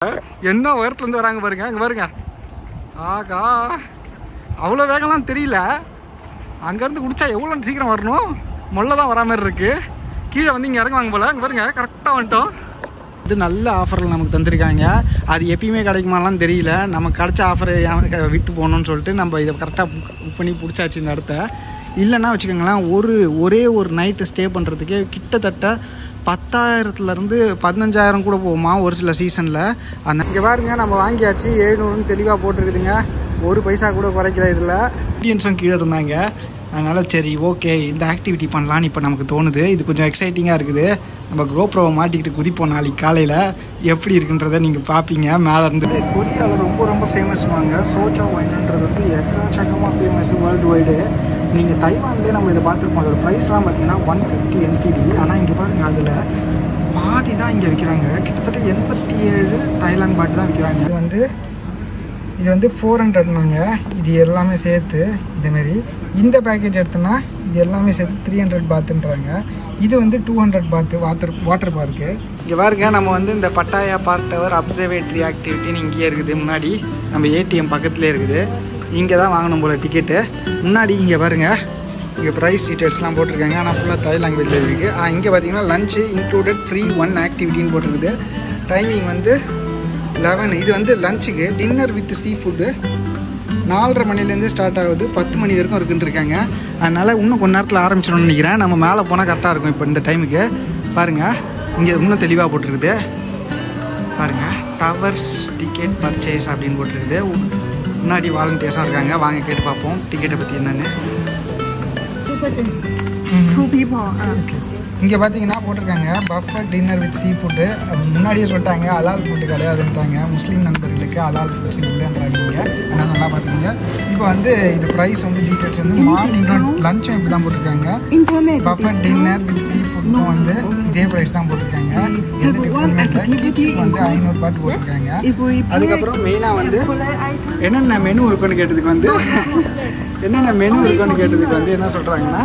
என்ன உயரத்துலேருந்து வராங்க பாருங்க. அங்கே பாருங்க. ஆகா, அவ்வளோ வேகம்லாம் தெரியல. அங்கேருந்து குடிச்சா எவ்வளோ சீக்கிரம் வரணும், மொல்ல தான் வரா மாதிரி இருக்கு. கீழே வந்து இங்கே இறங்குவாங்க போல. அங்கே பாருங்க, கரெக்டாக வந்துட்டோம். இது நல்ல ஆஃபரில் நமக்கு தந்திருக்காங்க. அது எப்பயுமே கிடைக்குமாலாம் தெரியல. நமக்கு கிடைச்ச ஆஃபரை விட்டு போகணுன்னு சொல்லிட்டு நம்ம இதை கரெக்டாக புக் பண்ணி பிடிச்சாச்சு இந்த இடத்த. இல்லைன்னா வச்சுக்கோங்களேன், ஒரே ஒரு நைட்டு ஸ்டே பண்ணுறதுக்கே கிட்டத்தட்ட 10,000லேருந்து 15,000 கூட போகுமா ஒரு சில சீசனில். அந்த இங்கே பாருங்க, நம்ம வாங்கியாச்சு. 700ன்னு தெளிவாக போட்டிருக்குதுங்க. ஒரு பைசா கூட குறைக்கல. இதில் ஆடியன்ஸும் கீழே இருந்தாங்க. அதனால் சரி ஓகே, இந்த ஆக்டிவிட்டி பண்ணலான்னு இப்போ நமக்கு தோணுது. இது கொஞ்சம் எக்ஸைட்டிங்காக இருக்குது. நம்ம கோப்ரோவை மாட்டிக்கிட்டு குதிப்போம் நாளைக்கு காலையில். எப்படி இருக்குன்றதை நீங்கள் பார்ப்பீங்க மேலே இருந்து. கொரியாவில் ரொம்ப ஃபேமஸ்வாங்க. சோச்சோ ஒயின்ன்றது வந்து எக்கச்சக்கமாக ஃபேமஸ் வேர்ல்டு வைடு. நீங்கள் தைவான்லேயே நம்ம இதை பார்த்துருப்போம். அதோட ப்ரைஸ்லாம் பார்த்தீங்கன்னா 150 NTD. ஆனால் இங்கே பாருங்கள், அதில் பாதி தான் இங்கே விற்கிறாங்க. கிட்டத்தட்ட 87 தாய்லாந்து பாட்டு தான் விற்கிறாங்க. இது வந்து 400னாங்க. இது எல்லாமே சேர்த்து இதேமாரி இந்த பேக்கேஜ் எடுத்தோன்னா இது எல்லாமே சேர்த்து 300 பாத்துன்றாங்க. இது வந்து 200 பாத்து வாட்டர் பார்க்கு. இங்கே பாருங்க, நம்ம வந்து இந்த பட்டாயா பார்க் டவர் அப்சர்வேட்டரி ஆக்டிவிட்டின்னு இங்கேயே இருக்குது. முன்னாடி நம்ம ATM பக்கத்துலேயே இருக்குது. இங்கே தான் வாங்கணும் போல் டிக்கெட்டு. முன்னாடி இங்கே பாருங்கள், இங்கே ப்ரைஸ் டீட்டெயில்ஸ்லாம் போட்டிருக்காங்க. ஆனால் ஃபுல்லாக தாய் லாங்குவேஜில் இருக்குது. இங்கே பார்த்தீங்கன்னா லஞ்சு இன்க்ளூடட் ஃப்ரீ 1 ஆக்டிவிட்டின்னு போட்டிருக்குது. டைமிங் வந்து 11. இது வந்து லஞ்சுக்கு. டின்னர் வித் சீ ஃபுட்டு 4:30 மணிலேருந்து ஸ்டார்ட் ஆகுது. 10 மணி வரைக்கும் இருக்குன்னு இருக்காங்க. அதனால் இன்னும் கொஞ்ச நேரத்தில் ஆரம்பிச்சிடணும்னு நினைக்கிறேன். நம்ம மேலே போனால் கரெக்டாக இருக்கும். இப்போ இந்த டைமுக்கு பாருங்கள், இங்கே இன்னும் தெளிவாக போட்டிருக்குது. பாருங்கள், டவர்ஸ் டிக்கெட் பர்ச்சேஸ் அப்படின்னு போட்டிருக்குது. முன்னாடி வாலண்டியர்ஸாக இருக்காங்க. வாங்க கேட்டு பார்ப்போம் டிக்கெட்டை பற்றி என்னென்னு. 2 people. இங்கே பார்த்தீங்கன்னா போட்டிருக்காங்க buffet dinner with sea food. முன்னாடியே சொல்லிட்டாங்க அலால் ஃபுட்டு கிடையாதுன்ட்டாங்க. முஸ்லீம் நண்பர்களுக்கு அலால் ஃபுட்ஸ் இல்லைன்றாங்க. அதனால் நல்லா பார்த்துக்கோங்க. இப்போ வந்து இது ப்ரைஸ் வந்து டீட்டெயில்ஸ் வந்து மார்னிங் லஞ்சும் இப்படி தான் போட்டிருக்காங்க. பஃபட் டின்னர் வித் சீ ஃபுட்டும் வந்து இதே ப்ரைஸ் தான் போட்டிருக்காங்க. எந்த டிஃப்ரெண்ட் இல்லை. கிட்ஸுக்கு வந்து 500 பாட்டு போட்டிருக்காங்க. அதுக்கப்புறம் மெயினாக வந்து என்னென்ன மெனு இருக்குன்னு கேட்டதுக்கு வந்து என்ன சொல்கிறாங்கன்னா,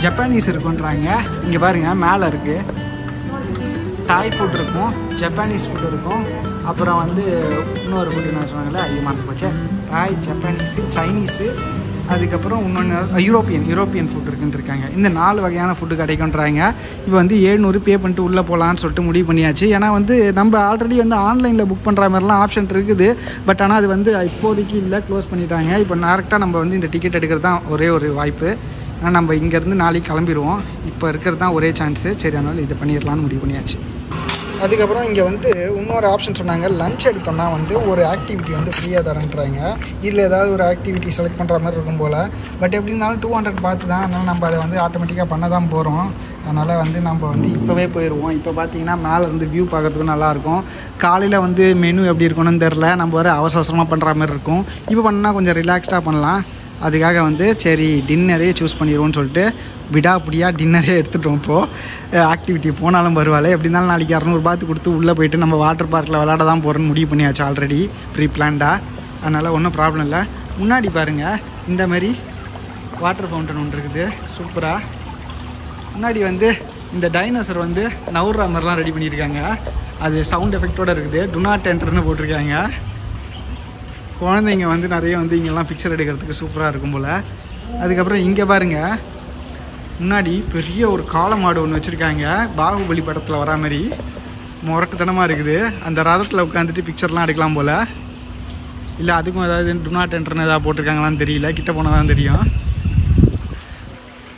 ஜப்பானீஸ் இருக்குன்றாங்க. இங்கே பாருங்கள், மேலே இருக்குது தாய் ஃபுட் இருக்கும், ஜப்பானீஸ் ஃபுட் இருக்கும். அப்புறம் வந்து இன்னொரு ஃபுட்டு என்ன சொன்னாங்களே, ஐயோ மறந்து போச்சு. தாய், ஜப்பானீஸு, சைனீஸு, அதுக்கப்புறம் இன்னொன்று யூரோப்பியன் ஃபுட் இருக்குன்னு இருக்காங்க. இந்த 4 வகையான ஃபுட்டு கிடைக்குன்றாங்க. இப்போ வந்து 700 பே பண்ணிட்டு உள்ளே போகலான்னு சொல்லிட்டு முடிவு பண்ணியாச்சு. ஏன்னா வந்து நம்ம ஆல்ரெடி வந்து ஆன்லைனில் புக் பண்ணுற மாதிரிலாம் ஆப்ஷன் இருக்குது. பட் ஆனால் அது வந்து இப்போதைக்கு இல்லை, க்ளோஸ் பண்ணிட்டாங்க. இப்போ டேரெக்டாக நம்ம வந்து இந்த டிக்கெட் எடுக்கிறது தான் ஒரே ஒரு வாய்ப்பு. ஆனால் நம்ம இங்கேருந்து நாளைக்கு கிளம்பிடுவோம். இப்போ இருக்கிறது தான் ஒரே சான்ஸு. சரி, அதனால் இதை பண்ணிடலான்னு முடிவு பண்ணியாச்சு. அதுக்கப்புறம் இங்கே வந்து இன்னொரு ஆப்ஷன் சொன்னாங்க. லஞ்ச் எடுத்தோம்னா வந்து ஒரு ஆக்டிவிட்டி வந்து ஃப்ரீயாக தரேன்றாங்க. இதில் ஏதாவது ஒரு ஆக்டிவிட்டி செலக்ட் பண்ணுற மாதிரி இருக்கும் போல். பட் எப்படி இருந்தாலும் 200 பார்த்து தான். அதனால் நம்ம அதை வந்து ஆட்டோமேட்டிக்காக பண்ண தான் போகிறோம். அதனால் வந்து நம்ம வந்து இப்போவே போயிடுவோம். இப்போ பார்த்தீங்கன்னா மேலே வந்து வியூ பார்க்குறதுக்கும் நல்லாயிருக்கும். காலையில் வந்து மெனு எப்படி இருக்கணும்னு தெரில. நம்ம வர அவசரமாக பண்ணுற மாதிரி இருக்கும். இப்போ பண்ணால் கொஞ்சம் ரிலாக்ஸ்டாக பண்ணலாம். அதுக்காக வந்து சரி டின்னரே சூஸ் பண்ணிடுவோம்னு சொல்லிட்டு விடாப்பிடியாக டின்னரே எடுத்துட்டோம். இப்போது ஆக்டிவிட்டி போனாலும் பரவாயில்ல. எப்படி இருந்தாலும் நாளைக்கு 200 பாத்து கொடுத்து உள்ளே போயிட்டு நம்ம வாட்டர் பார்க்கில் விளையாட தான் போகிறோன்னு முடிவு பண்ணியாச்சு ஆல்ரெடி ப்ரீ பிளான்டாக. அதனால் ஒன்றும் ப்ராப்ளம் இல்லை. முன்னாடி பாருங்கள், இந்த மாதிரி வாட்டர் ஃபவுண்டன் ஒன்று இருக்குது சூப்பராக. முன்னாடி வந்து இந்த டைனோசர் வந்து நவுற மாதிரிலாம் ரெடி பண்ணியிருக்காங்க. அது சவுண்ட் எஃபெக்டோடு இருக்குது. டு நாட் என்டர்னு போட்டிருக்காங்க. குழந்தைங்க வந்து நிறைய வந்து இங்கெல்லாம் பிக்சர் எடுக்கிறதுக்கு சூப்பராக இருக்கும் போல். அதுக்கப்புறம் இங்கே பாருங்கள், முன்னாடி பெரிய ஒரு காளை மாடு ஒன்று வச்சுருக்காங்க. பாகுபலி படத்தில் வரா மாதிரி முரட்டுத்தனமாக இருக்குது. அந்த ரதத்தில் உட்காந்துட்டு பிக்சர்லாம் எடுக்கலாம் போல். இல்லை அதுக்கும் ஏதாவது டு நாட் என்டர்னு ஏதாவது போட்டிருக்காங்களான்னு தெரியல. கிட்ட போனால் தான் தெரியும்.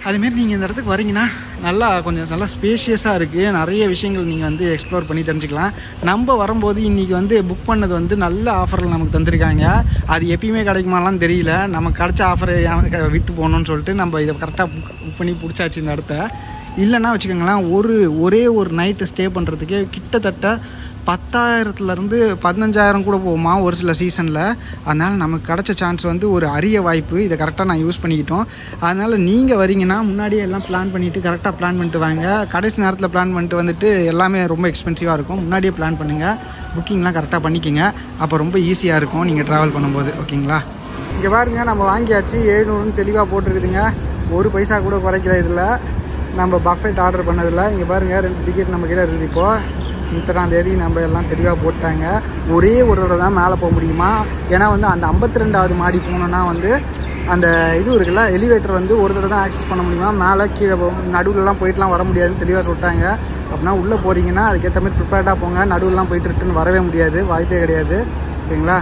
அதுமாரி நீங்கள் இந்த இடத்துக்கு வரீங்கன்னா கொஞ்சம் நல்லா ஸ்பேஷியஸாக இருக்குது. நிறைய விஷயங்கள் நீங்கள் வந்து எக்ஸ்ப்ளோர் பண்ணி தெரிஞ்சுக்கலாம். நம்ம வரும்போது இன்றைக்கி வந்து புக் பண்ணது வந்து நல்ல ஆஃபரில் நமக்கு தந்திருக்காங்க. அது எப்பயுமே கிடைக்குமாலாம் தெரியல. நமக்கு கிடைச்ச ஆஃபரை விட்டு போகணுன்னு சொல்லிட்டு நம்ம இதை கரெக்டாக புக் பண்ணி பிடிச்சாச்சு இந்த இடத்த. இல்லைன்னா வச்சுக்கோங்களேன், ஒரே ஒரு நைட்டு ஸ்டே பண்ணுறதுக்கே கிட்டத்தட்ட 10,000லேருந்து 15,000 கூட போகுமா ஒரு சில சீசனில். அதனால் நமக்கு கிடச்ச சான்ஸ் வந்து ஒரு அரிய வாய்ப்பு. இதை கரெக்டாக நான் யூஸ் பண்ணிக்கிட்டோம். அதனால் நீங்கள் வரீங்கன்னா முன்னாடியே எல்லாம் பிளான் பண்ணிவிட்டு கரெக்டாக பிளான் பண்ணிட்டு வாங்க. கடைசி நேரத்தில் பிளான் பண்ணிட்டு வந்துட்டு எல்லாமே ரொம்ப எக்ஸ்பென்சிவாக இருக்கும். முன்னாடியே பிளான் பண்ணுங்கள். புக்கிங்லாம் கரெக்டாக பண்ணிக்கோங்க. அப்போ ரொம்ப ஈஸியாக இருக்கும் நீங்கள் ட்ராவல் பண்ணும்போது. ஓகேங்களா? இங்கே பாருங்கள், நம்ம வாங்கியாச்சு. 700ன்னு தெளிவாக போட்டிருக்குதுங்க. ஒரு பைசா கூட குறைக்கல. இதில் நம்ம பஃபெட் ஆர்டர் பண்ணதில்லை. இங்கே பாருங்கள், 2 டிக்கெட் நம்ம கிட்ட இருக்குது. இப்போது 30ஆம் தேதி நம்ம எல்லாம் தெளிவாக போட்டாங்க. ஒரே ஒரு தடவை தான் மேலே போக முடியுமா, ஏன்னா வந்து அந்த 52வது மாடி போகணுன்னா வந்து அந்த இது இருக்குல்ல எலிவேட்டர் வந்து ஒரு தடவை தான் ஆக்சஸ் பண்ண முடியுமா, மேலே கீழே நடுவில்லாம் போயிட்டுலாம் வர முடியாதுன்னு தெளிவாக சொல்லிட்டாங்க. அப்படின்னா உள்ளே போகிறீங்கன்னா அதுக்கேற்ற மாதிரி ப்ரிப்பேர்டாக போங்க. நடுவில்லாம் போயிட்டு ரிட்டன் வரவே முடியாது, வாய்ப்பே கிடையாது. ஓகேங்களா,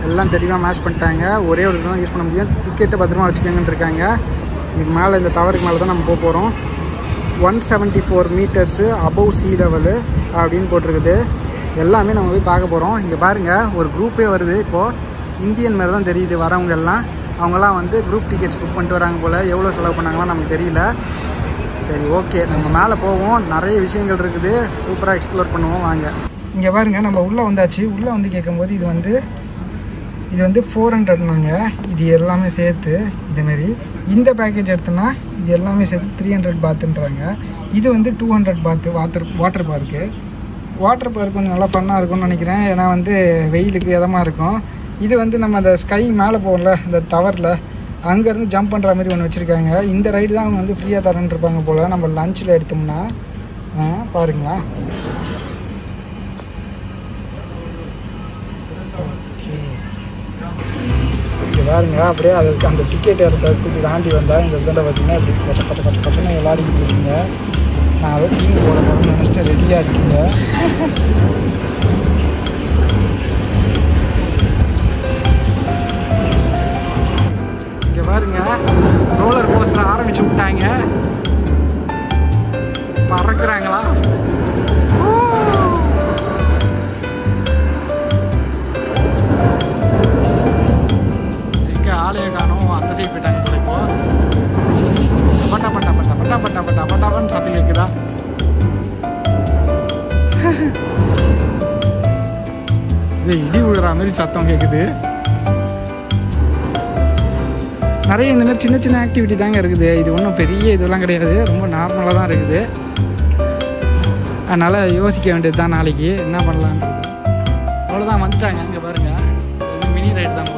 எல்லாம் தெளிவாக மேட்ச் பண்ணிட்டாங்க. ஒரே ஒரு தான் யூஸ் பண்ண முடியும். டிக்கெட்டை பத்திரமா வச்சுக்கோங்கன்னு இருக்காங்க. இதுக்கு மேலே இந்த டவருக்கு மேலே தான் நம்ம போக போகிறோம். 174 மீட்டர்ஸு அபவ் சீ லெவலு அப்படின்னு போட்டிருக்குது. எல்லாமே நம்ம போய் பார்க்க போகிறோம். இங்கே பாருங்கள், ஒரு குரூப்பே வருது. இப்போது இந்தியன் மாதிரி தான் தெரியுது வரவங்க எல்லாம். அவங்களாம் வந்து குரூப் டிக்கெட்ஸ் புக் பண்ணிட்டு வராங்க போல். எவ்வளோ செலவு பண்ணாங்களாம் நமக்கு தெரியல. சரி, ஓகே, நம்ம மேலே போவோம். நிறைய விஷயங்கள் இருக்குது, சூப்பராக எக்ஸ்ப்ளோர் பண்ணுவோம். வாங்க. இங்கே பாருங்கள், நம்ம உள்ளே வந்தாச்சு. உள்ளே வந்து கேட்கும்போது இது வந்து 400னாங்க. இது எல்லாமே சேர்த்து இதேமாரி இந்த பேக்கேஜ் எடுத்தோன்னா இது எல்லாமே சேர்த்து 300 பாத்துன்றாங்க. இது வந்து 200 பாத்து வாட்டர் பார்க்கு. வாட்டர் பார்க் கொஞ்சம் நல்லா ஃபன்னாக இருக்கும்னு நினைக்கிறேன், ஏன்னா வந்து வெயிலுக்கு இதமாக இருக்கும். இது வந்து நம்ம அந்த ஸ்கை மேலே போகல இந்த டவரில், அங்கேருந்து ஜம்ப் பண்ணுற மாதிரி ஒன்று வச்சுருக்காங்க. இந்த ரைடு தான் அவங்க வந்து ஃப்ரீயாக தரேன்னு இருப்பாங்க போல். நம்ம லஞ்சில் எடுத்தோம்னா பாருங்களா. பாருங்க, அப்படியே அதுக்கு அந்த டிக்கெட் எடுத்துக்கு தாண்டி வந்தால் இந்த இதில் பார்த்தீங்கன்னா இப்படி பட்டன்னு விளாடிக்கிட்டு இருக்கீங்க. நான் அதை டீம் போட போகிறேன்னு நினச்சிட்டு ரெடியாக இருக்கீங்க. இங்கே பாருங்க, ரோலர் கோஸ்டர் ஆரம்பிச்சு விட்டாங்க. பறக்குறாங்களா? ஆலையை காணும், அந்த சைடு போயிட்டாங்க போல. இப்போ பட்டா பட்டா பட்டா பட்டா பட்டா பட்டா பட்டான்னு சத்தம் கேட்குதா? இது இடி விழுற மாதிரி சத்தம் கேட்குது. நிறைய இந்த மாதிரி சின்ன சின்ன ஆக்டிவிட்டி தாங்க இருக்குது. இது ஒன்றும் பெரிய இதெல்லாம் கிடையாது, ரொம்ப நார்மலாக தான் இருக்குது. அதனால் யோசிக்க வேண்டியது தான் நாளைக்கு என்ன பண்ணலான்றது. அவ்வளோதான், வந்துட்டாங்க. இங்கே பாருங்கள், மினி ரைடு தான் போல்.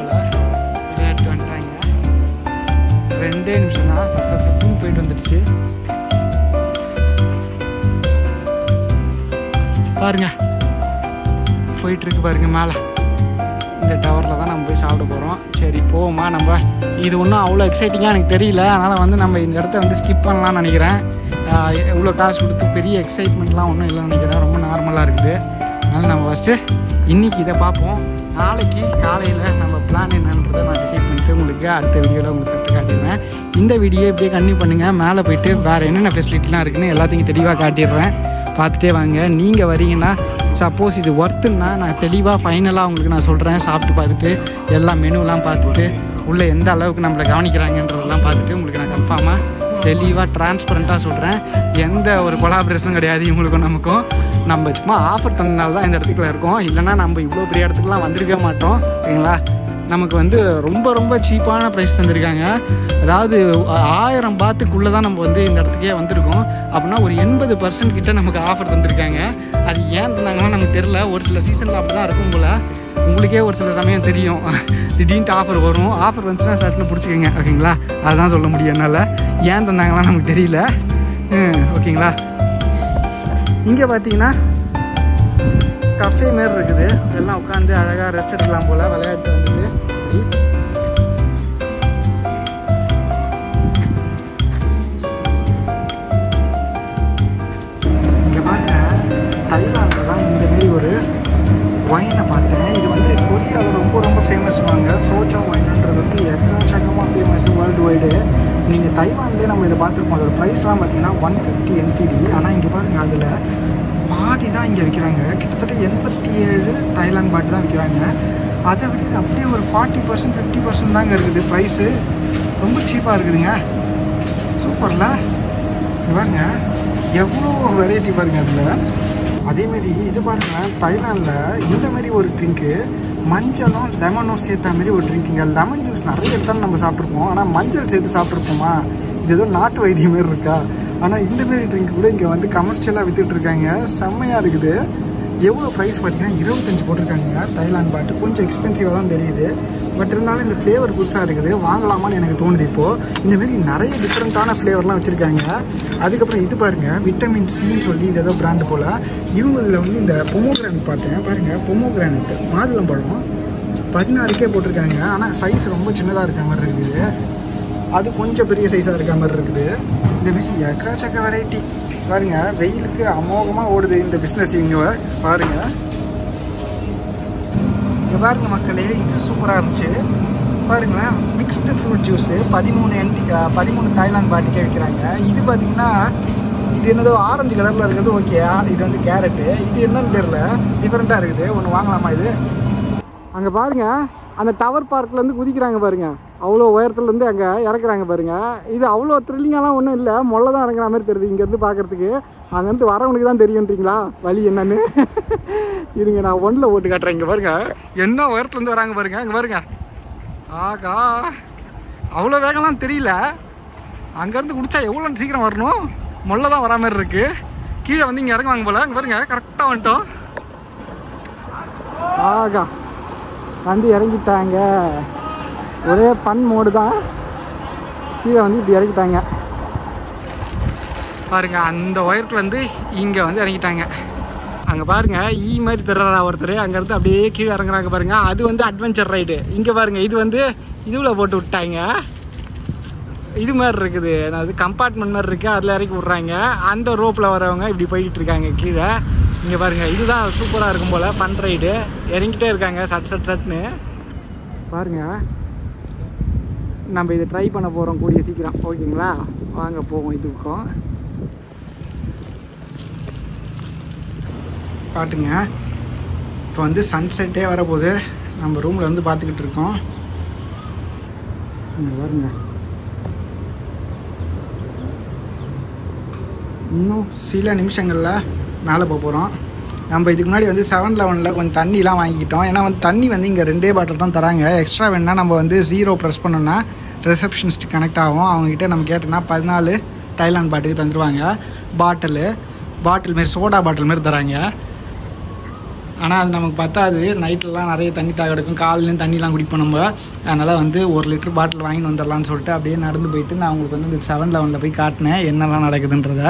2 நிமிஷம் தான், சக்ஸஸ்ஃபுல் போயிட்டு வந்துடுச்சு. பாருங்க, போயிட்டுருக்கு பாருங்க. மேலே இந்த டவரில் தான் நம்ம போய் சாப்பிட போகிறோம். சரி, போவோமா நம்ம? இது ஒன்றும் அவ்வளோ எக்ஸைட்டிங்காக எனக்கு தெரியல, அதனால் வந்து நம்ம இந்த இடத்த வந்து ஸ்கிப் பண்ணலாம்னு நினைக்கிறேன். இவ்வளோ காசு கொடுத்து பெரிய எக்ஸைட்மெண்ட்லாம் ஒன்றும் இல்லைன்னு நினைக்கிறேன், ரொம்ப நார்மலாக இருக்குது. அதனால் நம்ம ஃபஸ்ட்டு இன்றைக்கி இதை பார்ப்போம். நாளைக்கு காலையில் நம்ம பிளான் என்னன்றதை நான் டிசைட் பண்ணிட்டு உங்களுக்கு அடுத்த வீடியோவில் உங்களுக்கு கரெக்டாக காட்டிடுறேன். இந்த வீடியோ இப்படியே கண்டினியூ பண்ணுங்கள். மேலே போய்ட்டு வேறு என்னென்ன ஃபெசிலிட்டிலாம் இருக்குதுன்னு எல்லாத்தையும் தெளிவாக காட்டிடுறேன், பார்த்துட்டே வாங்க. நீங்கள் வரீங்கன்னா சப்போஸ் இது ஒர்த்துன்னா நான் தெளிவாக ஃபைனலாக உங்களுக்கு நான் சொல்கிறேன். சாப்பிட்டு பார்த்துட்டு எல்லா மெனுலாம் பார்த்துட்டு உள்ளே எந்த அளவுக்கு நம்மளை கவனிக்கிறாங்கன்றதெல்லாம் பார்த்துட்டு உங்களுக்கு நான் கன்ஃபார்மாக தெளிவாக டிரான்ஸ்பரண்ட்டாக சொல்கிறேன். எந்த ஒரு கொலாபரேஷனும் கிடையாது இவங்களுக்கும் நமக்கும். நம்ம சும்மா ஆஃபர் தந்தனால தான் இந்த இடத்துக்குள்ள இருக்கோம், இல்லைனா நம்ம இவ்வளோ பெரிய இடத்துக்குலாம் வந்திருக்க மாட்டோம். ஓகேங்களா, நமக்கு வந்து ரொம்ப ரொம்ப சீப்பான ப்ரைஸ் தந்திருக்காங்க. அதாவது 1000 பாத்துக்குள்ளே தான் நம்ம வந்து இந்த இடத்துக்கே வந்திருக்கோம். அப்படின்னா ஒரு 80% கிட்ட நமக்கு ஆஃபர் தந்திருக்காங்க. அது ஏன் தந்தாங்கன்னா நமக்கு தெரில. ஒரு சில சீசனில் அப்படி தான் இருக்கும் போல். உங்களுக்கே ஒரு சில சமயம் தெரியும், திடீர்னு ஆஃபர் வரும். ஆஃபர் வந்துச்சுன்னா சட்டுன்னு பிடிச்சிக்கோங்க. ஓகேங்களா, அதுதான் சொல்ல முடியும் என்னால். ஏன் தந்தாங்கன்னா நமக்கு தெரியல. ஓகேங்களா, இங்கே பார்த்தீங்கன்னா கஃபே மாரி இருக்குது. எல்லாம் உட்காந்து அழகாக ரெஸ்ட் எடுக்கலாம் போல், விளையாட்டு வந்துட்டு. இங்கே பாருங்க, தைலாண்டில் தான் இந்தமாரி ஒரு ஒயினை பார்த்தேன். இது வந்து கொரியாவில் ரொம்ப ரொம்ப ஃபேமஸ் வாங்க. சோச்சா ஒயின்ன்றது வந்து எக்கச்சக்கமாக ஃபேமஸ் வேர்ல்டு வைடு. நீங்கள் தைவான்லேயே நம்ம இதை பார்த்துருப்போம். அதோட ப்ரைஸ்லாம் பார்த்தீங்கன்னா 150 NTD. ஆனால் இங்கே பாருங்கள், அதில் பாதி தான் இங்கே விற்கிறாங்க. கிட்டத்தட்ட 87 தைலாண்ட் பாட்டு தான் விற்கிறாங்க. அதை விட அப்படியே ஒரு 40% 50% தாங்க இருக்குது ப்ரைஸு. ரொம்ப சீப்பாக இருக்குதுங்க. சூப்பரில் இங்கே பாருங்க, எவ்வளோ வெரைட்டி பாருங்கள் அதில். அதேமாரி இது பாருங்கள், தைலாண்டில் இந்தமாரி ஒரு ட்ரிங்க்கு மஞ்சளும் லெமனும் சேர்த்த மாதிரி ஒரு ட்ரிங்க்குங்க. லெமன் ஜூஸ் நிறைய இடத்துல நம்ம சாப்பிட்ருப்போம், ஆனால் மஞ்சள் சேர்த்து சாப்பிட்ருப்போமா? இது ஏதோ நாட்டு வைத்தியம் மாரி இருக்கா? ஆனால் இந்தமாரி ட்ரிங்க் கூட இங்கே வந்து கமர்ஷியலாக விற்றுட்ருக்காங்க. செம்மையாக இருக்குது. எவ்வளோ ப்ரைஸ் பார்த்தீங்கன்னா 25 போட்டிருக்காங்க. தாய்லாந்து பாட்டு கொஞ்சம் எக்ஸ்பென்சிவாக தான் தெரியுது. பட் இருந்தாலும் இந்த ஃப்ளேவர் புதுசாக இருக்குது, வாங்கலாமான்னு எனக்கு தோணுது. இப்போது இந்தமாரி நிறைய டிஃப்ரெண்ட்டான ஃப்ளேவர்லாம் வச்சுருக்காங்க. அதுக்கப்புறம் இது பாருங்கள், விட்டமின் சின்னு சொல்லி இது ஏதோ பிராண்டு போல். இவங்களில் வந்து இந்த பொமோகிரானட் பார்த்தேன் பாருங்கள், பொமோகிரானட் மாதுளம்பழம் 16 போட்டிருக்காங்க. ஆனால் சைஸ் ரொம்ப சின்னதாக இருக்க மாதிரி இருக்குது, அது கொஞ்சம் பெரிய சைஸாக இருக்க மாதிரி இருக்குது. இந்தமாரி எக்கச்சக்க வெரைட்டி பாருங்கள். வெயிலுக்கு அமோகமாக ஓடுது இந்த பிஸ்னஸ். இவங்க பாருங்கள், இங்கே பாருங்கள் மக்களே, இது சூப்பராக இருந்துச்சு பாருங்களேன். மிக்ஸ்டு ஃப்ரூட் ஜூஸு 13 தாய்லாந்து பாட்டிக்கே விற்கிறாங்க. இது பார்த்தீங்கன்னா இது என்னதோ ஆரஞ்சு கலரில் இருக்கிறது. ஓகே, இது வந்து கேரட்டு. இது என்னன்னு தெரியல, டிஃப்ரெண்ட்டாக இருக்குது. ஒன்று வாங்கலாமா இது? அங்கே பாருங்கள், அந்த டவர் பார்க்லேருந்து குதிக்கிறாங்க பாருங்கள், அவ்வளோ உயரத்துலேருந்து அங்கே இறக்குறாங்க பாருங்கள். இது அவ்வளோ த்ரில்லிங்காலாம் ஒன்றும் இல்லை, மொல்ல தான் இறங்குற மாதிரி தெரியுது இங்கேருந்து பார்க்குறதுக்கு. அங்கேருந்து வரவனுக்கு தான் தெரியுன்றீங்களா வழி என்னன்னு? இருங்க நான் 1ல் ஓட்டு காட்டுறேன். இங்கே பாருங்கள் என்ன உயரத்துலேருந்து வராங்க பாருங்கள். அங்கே பாருங்கள், ஆகா அவ்வளோ வேகம்லாம் தெரியல. அங்கேருந்து குடித்தா எவ்வளோ சீக்கிரம் வரணும், மொல்ல தான் வரா மாதிரி இருக்குது. கீழே வந்து இங்கே இறங்குவாங்க போல். அங்கே பாருங்கள், கரெக்டாக வந்துட்டோம். ஆகா வந்து இறங்கிட்டாங்க. ஒரே பன் மோடு தான். கீழே வந்து இப்படி இறங்கிட்டாங்க பாருங்க. அந்த உயரத்துலேருந்து இங்கே வந்து இறங்கிட்டாங்க. அங்கே பாருங்கள், மாதிரி தர்றாரா ஒருத்தர். அங்கேருந்து அப்படியே கீழே இறங்குறாங்க பாருங்கள். அது வந்து அட்வென்ச்சர் ரைடு. இங்கே பாருங்கள், இது வந்து இதுவில் போட்டு விட்டாங்க. இது மாதிரி இருக்குது, அது கம்பார்ட்மெண்ட் மாதிரி இருக்குது, அதில் இறக்கி விட்றாங்க. அந்த ரோப்பில் வரவங்க இப்படி போய்கிட்டு இருக்காங்க கீழே. இங்கே பாருங்கள், இதுதான் சூப்பராக இருக்கும் போல் ஃபன் ரைடு. இறங்கிட்டே இருக்காங்க சட்னு பாருங்கள். நம்ம இதை ட்ரை பண்ண போகிறோம் கூடிய சீக்கிரம். ஓகேங்களா, வாங்க போவோம். இதுக்கும் காட்டுங்க. இப்போ வந்து சன்செட்டே வரப்போகுது. நம்ம ரூமில் வந்து பார்த்துக்கிட்டு இருக்கோம். இங்கே பாருங்க, இன்னும் சில நிமிஷங்களில் மேலே போக போகிறோம். நம்ம இதுக்கு முன்னாடி வந்து 7-Eleven கொஞ்சம் தண்ணிலாம் வாங்கிக்கிட்டோம். ஏன்னா வந்து தண்ணி வந்து இங்கே 2 பாட்டில் தான் தராங்க. எக்ஸ்ட்ரா வேணுன்னா நம்ம வந்து 0 ப்ரெஸ் பண்ணோன்னா ரிசப்ஷனிஸ்ட் கனெக்ட் ஆகும். அவங்ககிட்ட நம்ம கேட்டோன்னா 14 தாய்லாந்து பாட்டுக்கு தந்துடுவாங்க. பாட்டில் மாரி சோடா பாட்டில் மாரி தராங்க. ஆனால் அது நமக்கு பத்தாது. நைட்லலாம் நிறைய தண்ணி தாக எடுக்கும், காலையிலேயும் தண்ணிலாம் குடிப்போம் நம்ம. அதனால் வந்து 1 லிட்டர் பாட்டில் வாங்கின்னு வந்துடலான்னு சொல்லிட்டு அப்படியே நடந்து போயிட்டு நான் உங்களுக்கு வந்து இந்த 7-Eleven போய் காட்டினேன் என்னெல்லாம் நடக்குதுன்றத.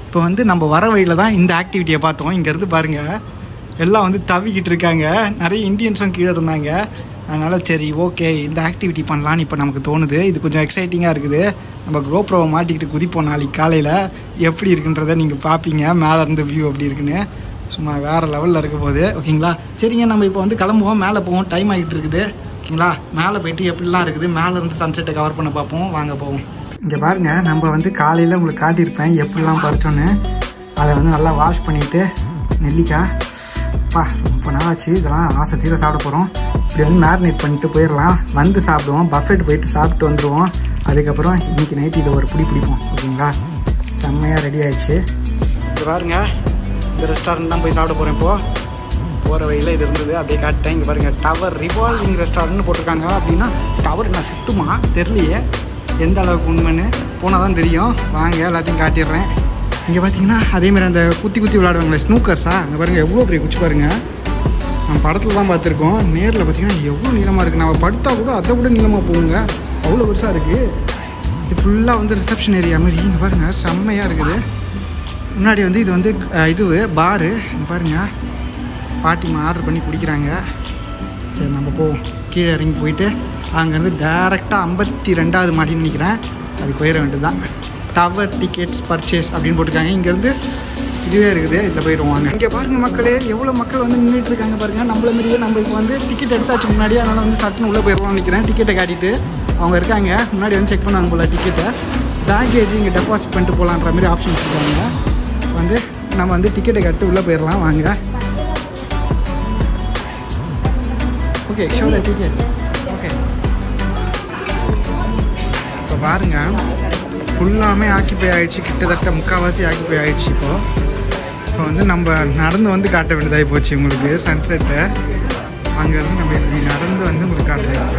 இப்போ வந்து நம்ம வர வழியில் தான் இந்த ஆக்டிவிட்டியை பார்த்தோம். இங்கேருந்து பாருங்கள், எல்லாம் வந்து தவிக்கிட்டு இருக்காங்க. நிறைய இந்தியன்ஸும் கீழே இருந்தாங்க. அதனால் சரி ஓகே இந்த ஆக்டிவிட்டி பண்ணலான்னு இப்போ நமக்கு தோணுது. இது கொஞ்சம் எக்ஸைட்டிங்காக இருக்குது. நம்ம கோப்ரோவை மாட்டிக்கிட்டு குதிப்போம் நாளைக்கு காலையில். எப்படி இருக்குன்றதை நீங்கள் பார்ப்பீங்க, மேலே இருந்து வியூ எப்படி இருக்குன்னு. சும்மா வேறு லெவலில் இருக்க போகுது. ஓகேங்களா, சரிங்க நம்ம இப்போ வந்து கிளம்புவோம், மேலே போவோம். டைம் ஆகிட்டு இருக்குது. ஓகேங்களா, மேலே போய்ட்டு எப்படிலாம் இருக்குது, மேலே இருந்து சன்செட்டை கவர் பண்ண பார்ப்போம். வாங்க போவோம். இங்கே பாருங்கள், நம்ம வந்து காலையில் உங்களுக்கு காட்டியிருப்பேன் எப்படிலாம் பறிச்சோன்னு. அதை வந்து நல்லா வாஷ் பண்ணிவிட்டு நெல்லிக்காய் ரொம்ப நாளாச்சு, இதெல்லாம் ஆசை தீர சாப்பிட போகிறோம். இப்படி வந்து மேரினேட் பண்ணிட்டு போயிடலாம். வந்து சாப்பிடுவோம், பஃபெட் போயிட்டு சாப்பிட்டு வந்துடுவோம். அதுக்கப்புறம் இன்றைக்கி நைட்டு இதை ஒரு பிடிப்போம். ஓகேங்களா, செம்மையாக ரெடி ஆகிடுச்சு. இது பாருங்க, இந்த ரெஸ்டாரண்ட் தான் போய் சாப்பிட போகிறேன். இப்போது போகிற வழியில் இது இருந்தது, அப்படியே காட்டிட்டேன். இங்கே பாருங்கள், டவர் ரிவால்விங் ரெஸ்டாரண்ட்னு போட்டிருக்காங்க. அப்படின்னா டவர் என்ன சுத்தமா தெரியலையே, எந்த அளவுக்கு உண்மைன்னு போனால் தான் தெரியும். வாங்க எல்லாத்தையும் காட்டிடுறேன். இங்கே பார்த்தீங்கன்னா அதேமாதிரி அந்த குத்தி விளையாடுவாங்களே ஸ்னூக்கர்ஸா, அங்கே பாருங்கள் எவ்வளோ பெரிய குச்சி பாருங்கள். நம்ம படத்தில் தான் பார்த்துருக்கோம், நேரில் பார்த்தீங்கன்னா எவ்வளோ நீளமாக இருக்குது. நம்ம படுத்தா கூட அதை விட நீளமாக போகுங்க, அவ்வளோ பெருசாக இருக்குது. இது ஃபுல்லாக வந்து ரிசப்ஷன் ஏரியா மாதிரி. இங்கே பாருங்கள் செம்மையாக இருக்குது. முன்னாடி வந்து இது வந்து பாரு. இங்கே பாருங்கள், பாட்டிமா ஆர்டர் பண்ணி குடிக்கிறாங்க. சரி நம்ம போவோம். கீழே இறங்கி போயிட்டு அங்கேருந்து டேரெக்டாக 52வது மாடின்னு நினைக்கிறேன், அதுக்கு போயிட வேண்டியது தான். டவர் டிக்கெட்ஸ் பர்ச்சேஸ் அப்படின்னு போட்டிருக்காங்க. இங்கேருந்து இதுவே இருக்குது, இதில் போயிடுவாங்க. இங்கே பாருங்கள் மக்களே, எவ்வளோ மக்கள் வந்து நின்றுட்டு இருக்காங்க பாருங்கள். நம்மள மாதிரியே நம்ம இப்போ வந்து டிக்கெட் எடுத்தாச்சு முன்னாடி, அதனால் வந்து சட்டுன்னு உள்ளே போயிடலாம்னு நினைக்கிறேன். டிக்கெட்டை காட்டிட்டு அவங்க இருக்காங்க முன்னாடி வந்து செக் பண்ணுவாங்க போல் டிக்கெட்டை. பேக்கேஜ் இங்கே டெபாசிட் பண்ணிட்டு போகலான்ற மாதிரி ஆப்ஷன் வச்சுருக்காங்க. வந்து நம்ம வந்து டிக்கெட்டை கட்டு உள்ளே போயிடலாம் வாங்க. Okay show the ticket. Okay இப்போ பாருங்கள், ஃபுல்லாமே ஆக்கிபை ஆகிடுச்சு, கிட்டத்தட்ட முக்கால்வாசி ஆக்கிபை ஆகிடுச்சு. இப்போ வந்து நம்ம நடந்து வந்து காட்ட வேண்டியதாகி போச்சு உங்களுக்கு சன்செட்டை. அங்கேருந்து நம்ம இப்படி நடந்து வந்து உங்களுக்கு காட்டுறேன்.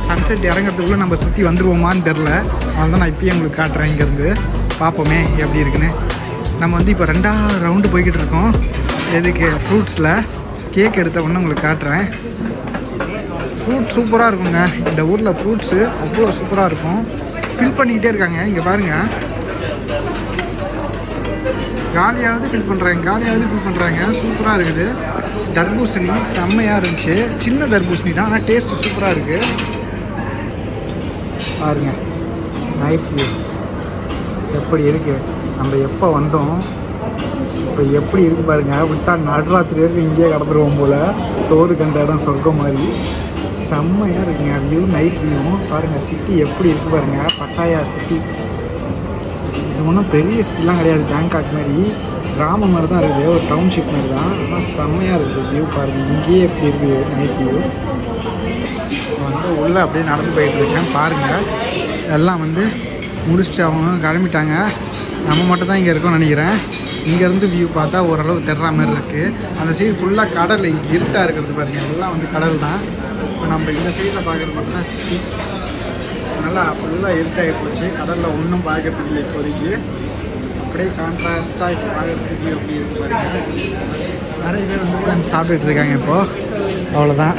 சன்செட் இறங்கிறதுக்குள்ளே நம்ம சுற்றி வந்துடுவோமான்னு தெரில, அதனால தான் நான் இப்போயே உங்களுக்கு காட்டுறேன். இங்கேருந்து பார்ப்போமே எப்படி இருக்குன்னு. நம்ம வந்து இப்போ 2ஆவது ரவுண்டு போய்கிட்டு இருக்கோம். எதுக்கு ஃப்ரூட்ஸில் கேக் எடுத்த உடனே உங்களுக்கு காட்டுறேன். ஃப்ரூட் சூப்பராக இருக்குங்க. இந்த ஊரில் ஃப்ரூட்ஸு அவ்வளோ சூப்பராக இருக்கும். ஃபில் பண்ணிக்கிட்டே இருக்காங்க. இங்கே பாருங்கள், காலியாவது ஃபில் பண்ணுறாங்க. சூப்பராக இருக்குது. தர்பூசணி செம்மையாக இருந்துச்சு. சின்ன தர்பூசணி தான், ஆனால் டேஸ்ட்டு சூப்பராக இருக்குது. பாருங்க நைட் வியூ எப்படி இருக்குது. நம்ம எப்போ வந்தோம் இப்போ எப்படி இருக்குது பாருங்கள். விட்டால் நடுராத்திரி வரைக்கும் இங்கேயே கடந்துருவோம் போல். சோறு கண்ட இடம் சொர்க்கம் மாதிரி செம்மையாக இருக்குங்க. வியூ நைட் வியூ பாருங்கள். சிட்டி எப்படி இருக்குது பாருங்கள். பட்டாயா சிட்டி. இது ஒன்றும் பெரிய சிட்டிலாம் கிடையாது, பேங்காக் மாதிரி கிராமம் மாதிரி தான் இருக்குது. ஒரு டவுன்ஷிப் மாதிரி தான். ஆனால் செம்மையாக இருக்குது வியூ பாருங்கள். இங்கேயே எப்படி இருக்குது நைட் வியூ. வந்து உள்ளே அப்படியே நடந்து போயிட்டுருக்கேன். பாருங்கள் எல்லாம் வந்து முடிச்சுட்டு அவங்க கிளம்பிட்டாங்க. நம்ம மட்டும் தான் இங்கே இருக்கோம்னு நினைக்கிறேன். இங்கேருந்து வியூ பார்த்தா ஓரளவு தெரிற மாதிரி இருக்குது. அந்த சைடு ஃபுல்லாக கடல், இங்கே இருட்டாக இருக்கிறது பாருங்கள். எல்லாம் வந்து கடல் தான். இப்போ நம்ம இந்த சைடில் பார்க்குறது மட்டும்தான் சிட்டி. நல்லா ஃபுல்லாக இருட்டாகி போச்சு. கடலில் ஒன்றும் பார்க்கறதுக்கு இல்லை இப்போதைக்கு. அப்படியே கான்ட்ராஸ்ட்டாக இப்போ பார்க்குறதுக்கு எப்படி இருக்குது பாருங்கள். நிறைய பேர் வந்து சாப்பிட்டுட்டு இருக்காங்க இப்போது. அவ்வளோதான்.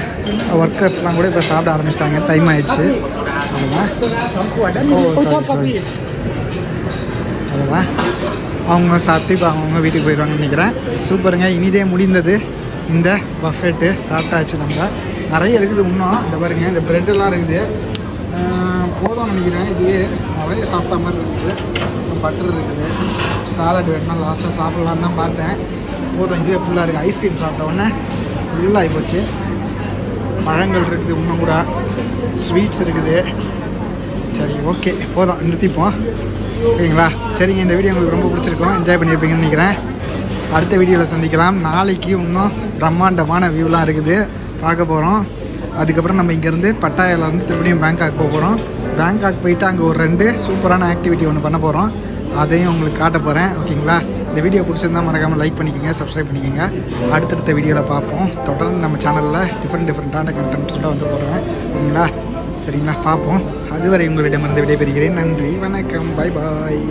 ஒர்க்கர்ஸ்லாம் கூட இப்போ சாப்பிட ஆரம்பிச்சிட்டாங்க. டைம் ஆகிடுச்சு. அவ்வளோதான். அவ்வளோதான். அவங்க சாப்பிட்டு இப்போ அவங்கவுங்க வீட்டுக்கு போயிடுவாங்கன்னு நினைக்கிறேன். சூப்பருங்க. இனிதே முடிந்தது இந்த பஃபெட்டு. சாப்பிட்டாச்சு. நம்ம நிறைய இருக்குது இன்னும். இந்த பாருங்கள், இந்த ப்ரெட்டெல்லாம் இருக்குது. போதும்னு நினைக்கிறேன். இதுவே நிறைய சாப்பிட்டா மாதிரி இருக்குது. பட்டர் இருக்குது. சாலட் வேணுன்னா லாஸ்ட்டாக சாப்பிட்லான்னு தான் பார்த்தேன். போதும், இதுவே ஃபுல்லாக இருக்குது. ஐஸ்கிரீம் சாப்பிட்ட உடனே ஃபுல்லாகி போச்சு. பழங்கள் இருக்குது இன்னும் கூட. ஸ்வீட்ஸ் இருக்குது. சரி, ஓகே, போதும், நிறுத்திப்போம். ஓகேங்களா? சரிங்க, இந்த வீடியோ உங்களுக்கு ரொம்ப பிடிச்சிருக்கோம். என்ஜாய் பண்ணியிருப்பீங்கன்னு நினைக்கிறேன். அடுத்த வீடியோவில் சந்திக்கலாம். நாளைக்கு இன்னும் பிரம்மாண்டமான வியூலாம் இருக்குது, பார்க்க போகிறோம். அதுக்கப்புறம் நம்ம இங்கேருந்து பட்டாயாலேருந்து திரும்பியும் பேங்காக் போக போகிறோம். பேங்காக் போயிட்டு அங்கே ஒரு 2 சூப்பரான ஆக்டிவிட்டி ஒன்று பண்ண போகிறோம். அதையும் உங்களுக்கு காட்ட போகிறேன். ஓகேங்களா? இந்த வீடியோ பிடிச்சிருந்தால் மறக்காமல் லைக் பண்ணிக்கோங்க, சப்ஸ்கிரைப் பண்ணிக்கோங்க. அடுத்தடுத்த வீடியோவில் பார்ப்போம். தொடர்ந்து நம்ம சேனலில் டிஃப்ரெண்ட்டான கண்டென்ட்ஸோட வந்து போடுறேன். ஓகேங்களா? சரிங்களா? பார்ப்போம். அதுவரை உங்களிடமிருந்து விடைபெறுகிறேன். நன்றி, வணக்கம், பாய் பாய்.